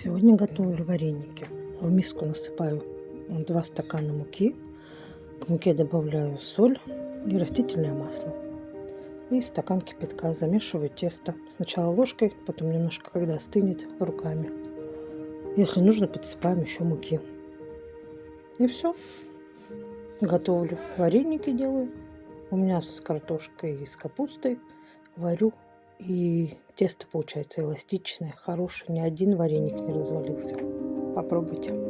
Сегодня готовлю вареники. В миску насыпаю 2 стакана муки. К муке добавляю соль и растительное масло. И стакан кипятка. Замешиваю тесто. Сначала ложкой, потом немножко, когда остынет, руками. Если нужно, подсыпаем еще муки. И все. Готовлю. Вареники делаю. У меня с картошкой и с капустой. Варю. И тесто получается эластичное, хорошее. Ни один вареник не развалился. Попробуйте.